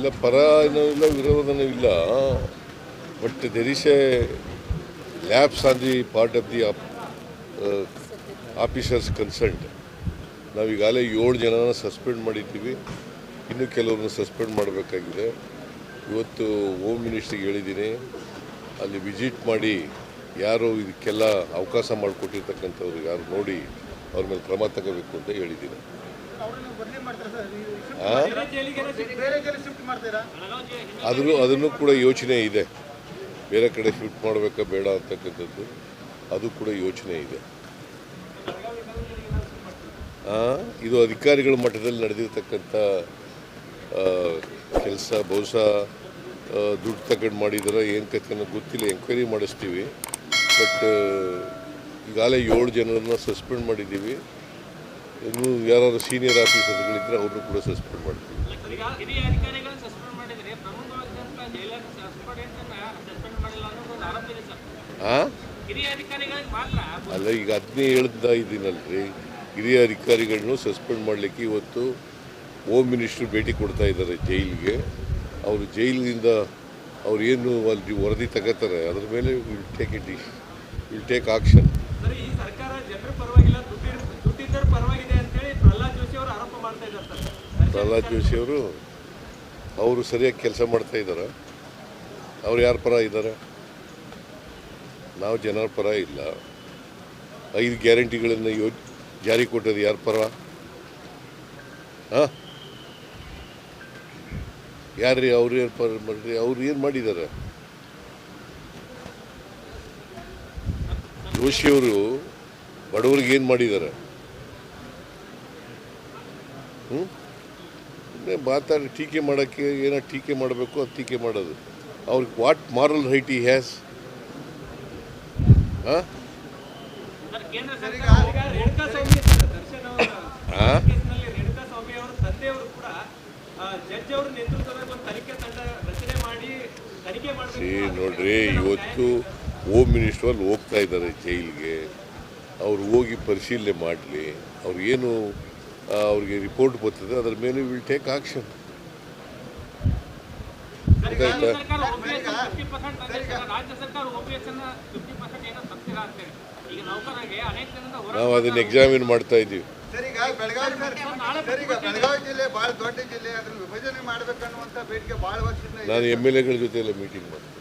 ಇಲ್ಲ, ಪರ ಏನೂ ಇಲ್ಲ, ವಿರೋಧನೂ ಇಲ್ಲ. But there is a lapse on the part of the officers concerned. ನಾವೀಗಾಗಲೇ 7 ಜನನ ಸಸ್ಪೆಂಡ್ ಮಾಡಿದ್ದೀವಿ, ಇನ್ನೂ ಕೆಲವ್ರನ್ನ ಸಸ್ಪೆಂಡ್ ಮಾಡಬೇಕಾಗಿದೆ. ಇವತ್ತು ಹೋಮ್ ಮಿನಿಸ್ಟ್ರಿಗೆ ಹೇಳಿದ್ದೀನಿ, ಅಲ್ಲಿ ವಿಸಿಟ್ ಮಾಡಿ ಯಾರು ಇದಕ್ಕೆಲ್ಲ ಅವಕಾಶ ಮಾಡಿಕೊಟ್ಟಿರ್ತಕ್ಕಂಥವ್ರು ಯಾರು ನೋಡಿ ಅವ್ರ ಮೇಲೆ ಕ್ರಮ ತಗೋಬೇಕು ಅಂತ ಹೇಳಿದ್ದೀನಿ. ಅದನ್ನು ಕೂಡ ಯೋಚನೆ ಇದೆ, ಬೇರೆ ಕಡೆ ಶಿಫ್ಟ್ ಮಾಡಬೇಕಾ ಬೇಡ ಅಂತಕ್ಕಂಥದ್ದು ಅದು ಕೂಡ ಯೋಚನೆ ಇದೆ. ಇದು ಅಧಿಕಾರಿಗಳ ಮಟ್ಟದಲ್ಲಿ ನಡೆದಿರ್ತಕ್ಕಂಥ ಕೆಲಸ. ಬಹುಶಃ ದುಡ್ಡು ತಗೊಂಡು ಮಾಡಿದಾರ ಏನು ಕಥೆ ಗೊತ್ತಿಲ್ಲ, ಎಂಕ್ವೈರಿ ಮಾಡಿಸ್ತೀವಿ. ಬಟ್ ಈಗಾಗಲೇ 7 ಜನರನ್ನ ಸಸ್ಪೆಂಡ್ ಮಾಡಿದ್ದೀವಿ. ಇನ್ನೂ ಯಾರು ಸೀನಿಯರ್ ಆಫೀಸರ್ಗಳಿದ್ದರೆ ಅವ್ರನ್ನೂ ಕೂಡ ಸಸ್ಪೆಂಡ್ ಮಾಡ್ತೀವಿ. ಅಲ್ಲ, ಈಗ ಅದನ್ನೇ ಹೇಳ್ತಾ ಇದ್ದೀನಲ್ರಿ, ಹಿರಿಯ ಅಧಿಕಾರಿಗಳನ್ನು ಸಸ್ಪೆಂಡ್ ಮಾಡಲಿಕ್ಕೆ ಇವತ್ತು ಹೋಮ್ ಮಿನಿಸ್ಟ್ರು ಭೇಟಿ ಕೊಡ್ತಾ ಇದ್ದಾರೆ ಜೈಲಿಗೆ. ಅವರು ಜೈಲಿನಿಂದ ಅವ್ರು ಏನು ಅಲ್ಲಿ ವರದಿ ತಗೋತಾರೆ ಅದ್ರ ಮೇಲೆ will take action. Prahlad Joshi ಅವರು ಸರಿಯಾಗಿ ಕೆಲಸ ಮಾಡ್ತಾ ಇದ್ದಾರೆ. ಅವ್ರು ಯಾರ ಪರ ಇದ್ದಾರೆ? ನಾವು ಜನರ ಪರ ಇಲ್ಲ. 5 ಗ್ಯಾರಂಟಿಗಳನ್ನು ಜಾರಿ ಕೊಟ್ಟದ್ದು ಯಾರ ಪರ? ಯಾರ್ರೀ? ಅವ್ರು ಏನು ಪರ ಮಾಡ್ರಿ? ಅವ್ರು ಏನು ಮಾಡಿದ್ದಾರೆ? ಜೋಶಿಯವರು ಬಡವರಿಗೆ ಏನು ಮಾಡಿದ್ದಾರೆ? ಮಾತಾಡಿ ಟೀಕೆ ಮಾಡೋಕ್ಕೆ ಏನೋ ಟೀಕೆ ಮಾಡಬೇಕು, ಅದು ಟೀಕೆ ಮಾಡೋದು. ಅವ್ರಿಗೆ ವಾಟ್ ಮಾರಲ್ ರೈಟ್ ಈ ಹ್ಯಾಸ್? ನೋಡ್ರಿ, ಇವತ್ತು ಹೋಮ್ ಮಿನಿಸ್ಟರ್ ಅಲ್ಲಿ ಹೋಗ್ತಾ ಇದ್ದಾರೆ ಜೈಲಿಗೆ. ಅವ್ರು ಹೋಗಿ ಪರಿಶೀಲನೆ ಮಾಡಲಿ. ಅವ್ರು ಏನು ಅವ್ರಿಗೆ ರಿಪೋರ್ಟ್ ಬರ್ತದೆ ಅದರ ಮೇಲೆ ವಿಲ್ ಟೇಕ್ ಆಕ್ಷನ್. ನಾವು ಅದನ್ನ ಎಕ್ಸಾಮಿನ್ ಮಾಡ್ತಾ ಇದ್ದೀವಿ. ನಾನು MLA ಗಳ ಜೊತೆ ಎಲ್ಲ ಮೀಟಿಂಗ್ ಮಾಡ್ತೀನಿ.